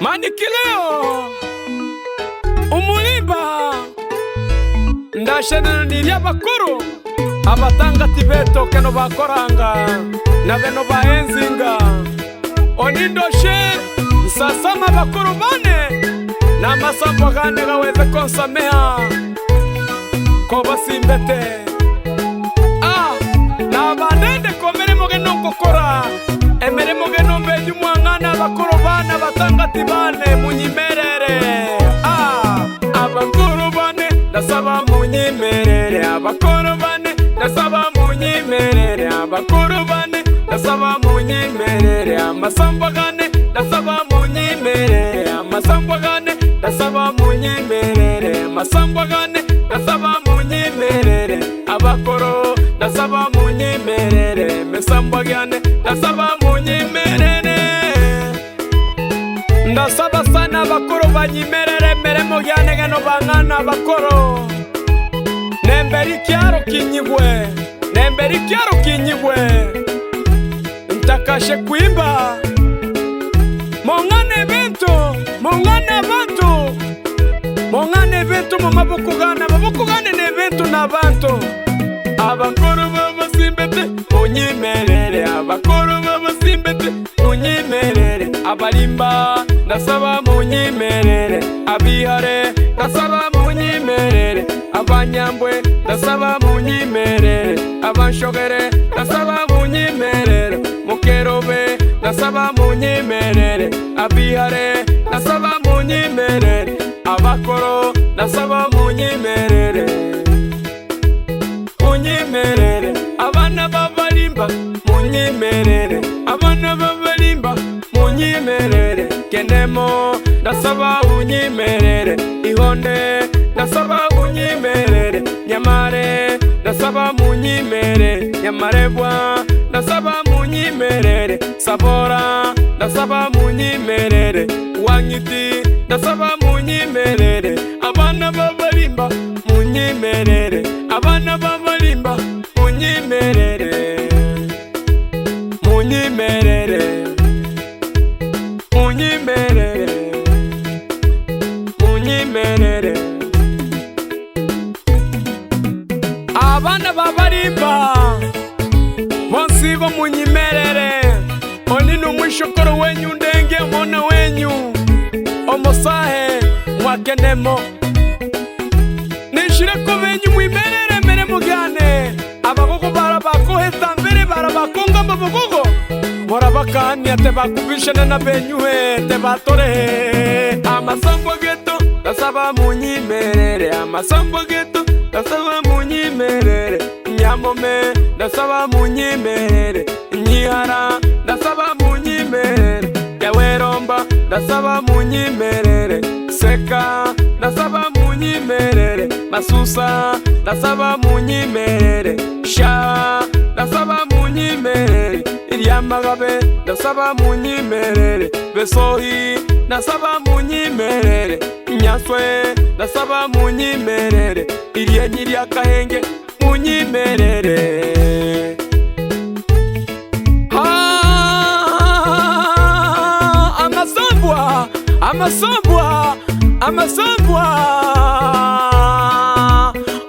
Manikileo umulimba ndashana nirya bakuru abatanga tibeto keno bakoranga na beno baenzinga onindoshe sasama bakuru bane na masambo gane gaweze konsamea ko basimbete na banende komere mogeno kokora emere mogeno mbeju mwangana bakuru bana batanga tibane munyimerere abakuru bane nasaba munyimerere abakuru bane nasaba munyimerere abakuru bane nasaba munyimerere amasambo gane nasaba munyimerere amasambo gane nasaba munyimerere amasambo gane nasaba munyimerere abakuru nasaba munyimerere mesambo gane nasaba munyimerere ndasaba sana abakuru banyimerere meremo gyane gano bangana abakuru nemberi kyaro kinyigwe nemberi kyaro kinyigwe ntakashe kuimba mongane evento mu maboko gane n'evento n'abantu abakuru babasimbete munyimerere abakuru babasimbete munyimerere abalimba ndasaba munyimerere abihare ndasaba munyimerere abanyambwe ndasaba munyimerere abanshogere ndasaba munyimerere mukerobe ndasaba munyimerere abihare ndasaba munyimerere abakoro ndasaba munyimerere munyimerere abana babalimba munyimerere abana babalimba munyimerere kenemo ndasaba munyimerere ihonde ndasaba munyimerere nyamare ndasaba munyimerere nyamarebwa ndasaba munyimerere sabora ndasaba munyimerere wanyiti ndasaba munyimerere abana babalimba munyimerere abana babalimba munyimerere munyimerere munyimerere munyimerere abana babalimba bonsi bo munyimerere onini umwishokoro wenyu ndenge mona wenyu omosahe mwakenemo nishire ko benyu mwimerere mere mugane abagogo barabakoheta mbere barabakonga mbagogo morabakanya te bakubishana na benyu te batore amasambo geto ndasaba munyimerere amasambo geto ndasaba munyimerere nyamome ndasaba munyimerere nyihara ndasaba munyimerere yaweromba ndasaba munyimerere seka ndasaba munyimerere masusa ndasaba munyimerere sha ndasaba munyimerere iryamagabe ndasaba munyimerere besohi ndasaba munyimerere nyaswe ndasaba munyimerere iryenyi akahenge munyimerere amasambwa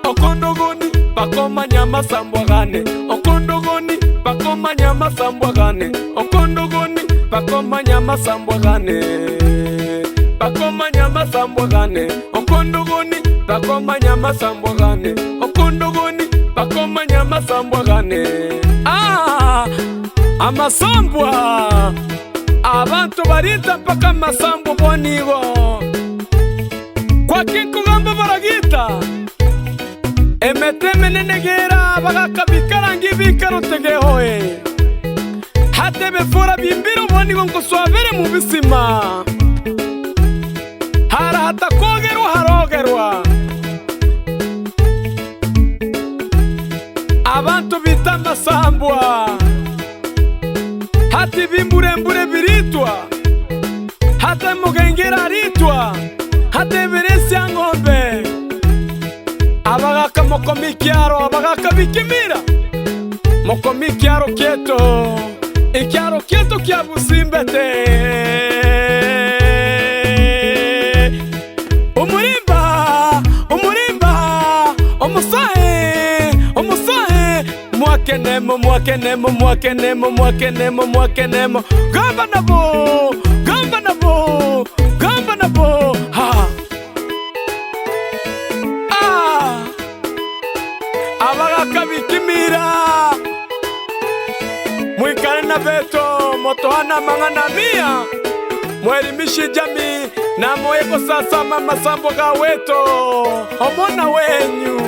okondogoni bakomanya masambwa gane okondogoni bakomanya masambwa gane okondogoni bakomanya masambwa gane bakomanya masambwa gane okondogoni bakomanya masambwa gane okondogoni bakomanya masambwa gane amasambwa abantu barita mpaka amasambu bonigo kwa kinkugamba baragita emeteme nenegera bagakabikarangi bikarotegehoe hate befora bimbiro bonigo nguswabere mu bisima hara hata kogerwa harogerwa abantu bita amasambwa hati bimburembure biritwa hata mugengera aritwa hata beresi ya ng'ombe abagaka mokomikyaro abagaka bikimira mokomikyaro keto ikyaro kyetu kya Busimbete. Mwakenemo gamba nabo ha abagakabikimira mwikale na beto motohana mangana mia mwelimishe jamii na moyeko sasa masambo ga weto omona wenyu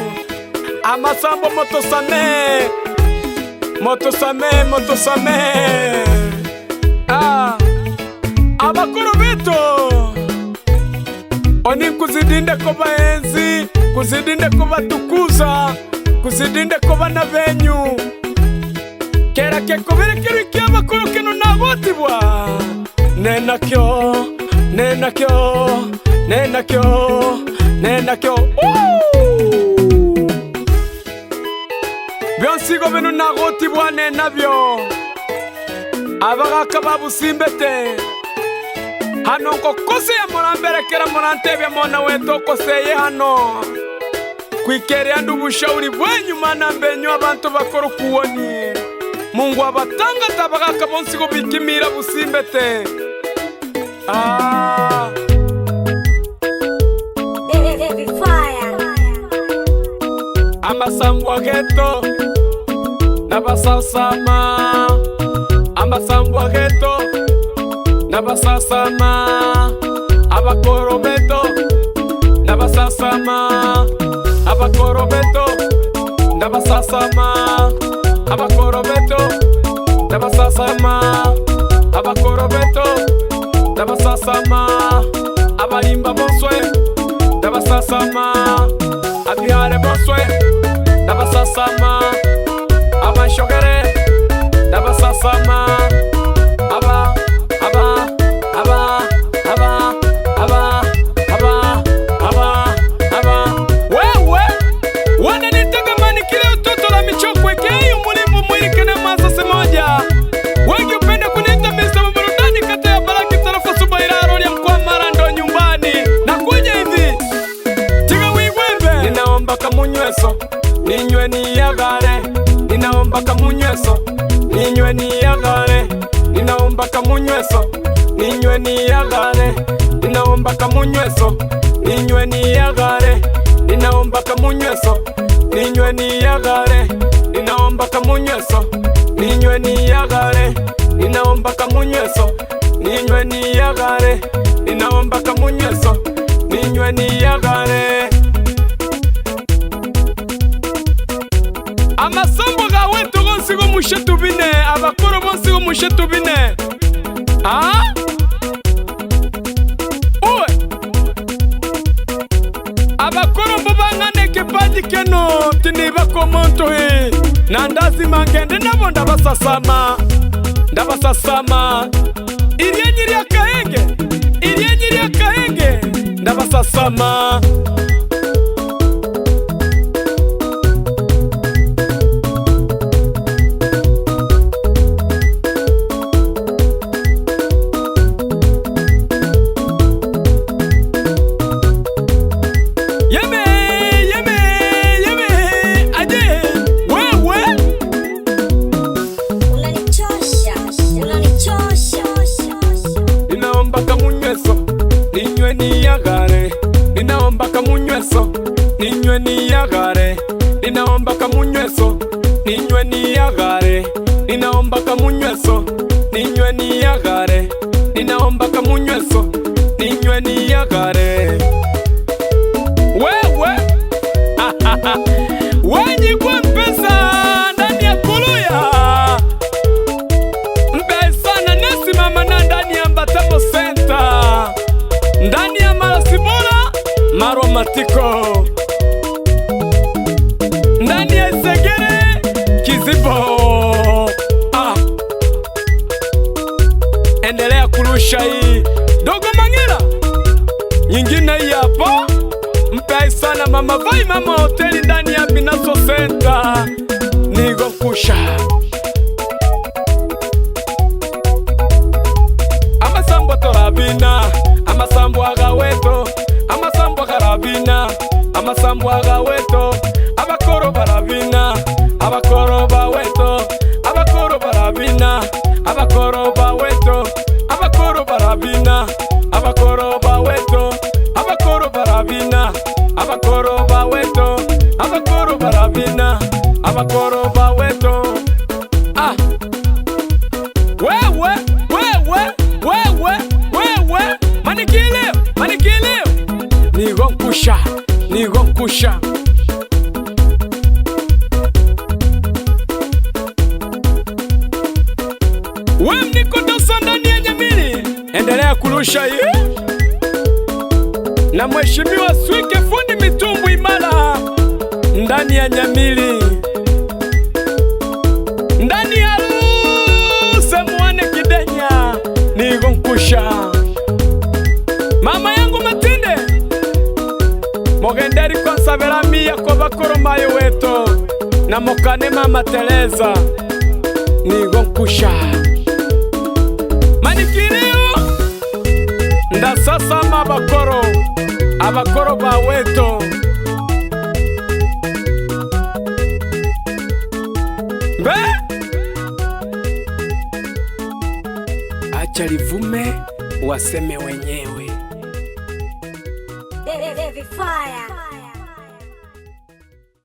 amasambo motosame abakuru beto oni kuzidinde ko baenzi kuzidinde ko batukuza kuzidinde ko bana benyu kera ke koberekero ikyabakuru kino nagotibwa nenakyo byonsigo bino nagotibwa nenabyo abagaka ba Busimbete hano nkokose ya muramberekera murantebya mona weto koseye hano kwikerea ndubushauri bwenyu mana mbenyu abantu bakora kuwoni Mungu abatanga tabagaka bonsigo bikimira Busimbete Amasambwa geto nabasasama Amasambwa geto nabasasama abakoro beto nabasasama abakoro beto nabasasama abakoro beto nabasasama abakoro beto nabasasama abalimba bonswe nabasasama abihare bonswe nabasasama abashogere nabasasama wewe wana nitaka manikile utoto la michokwe keyo mulimbu mwilike na masase moja wengi upende kunita Mr. Maburudani kata ya Baraki tarafa Subairaro ya mkoa Mara ndo nyumbani na kuja hivi tiga wigwembe ninaomba kamunyweso ninywe niyagare ninaomba kamunyweso ninywe niyagare ninaomba kamunyweso ninywe niyagare ninaomba kamunyweso ninywe niyagare ninaomba kamunyweso ninywe niyagare ninaomba kamunyweso ninywe niyagare ninaomba kamunyweso ninywe niyagare ninaomba kamunyweso ninywe niyagare amasambo ga wetu gonsigo mushetu bine abakoro bonsigo mushetu bine uwe abakoro mbubangane kepandi keno tiniba komonto he nandazi mangende nabo ndabasasama iryenyiri akahenge ndabasasama ninaomba kamunyweso ninywe niyagare ninaomba kamunyweso ninywe niyagare ninaomba kamunyweso ninywe niyagare ninaomba kamunyweso ninywe niyagare wewe wenye kwa mpesa ndani ya Kuluya mpesa na nesi mama na ndani ya Mbatamo Center ndani ya Marasibora Marwa Matiko ndani ya Segere Kizibo endelea kurusha hii dogo Mangera nyingine hii hapa mpai sana mama vai mama hoteli ndani ya Minaso Center nigo kusha amasambwaga weto abakoro barabina abakoro baweto abakoro barabina abakoro baweto abakoro barabina abakoro baweto abakoro barabina abakoro baweto abakoro barabina abakoro baweto. Ah, wewe manikile nigo nkusha we mnikodosa ndani ya Nyamili, endelea kurusha hii na mheshimiwa Swike fundi mitumbu imara ndani ya Nyamili, ndani ya Semwane Kidenya nigo nkusha. Mama yangu Matinde mogenderi kwa saberamia kwa bakoro mayo weto na mokane mama Teresa nigo nkusha. Manikilio nda sasa abakoro baweto be acha livume waseme wenyewe. Fire.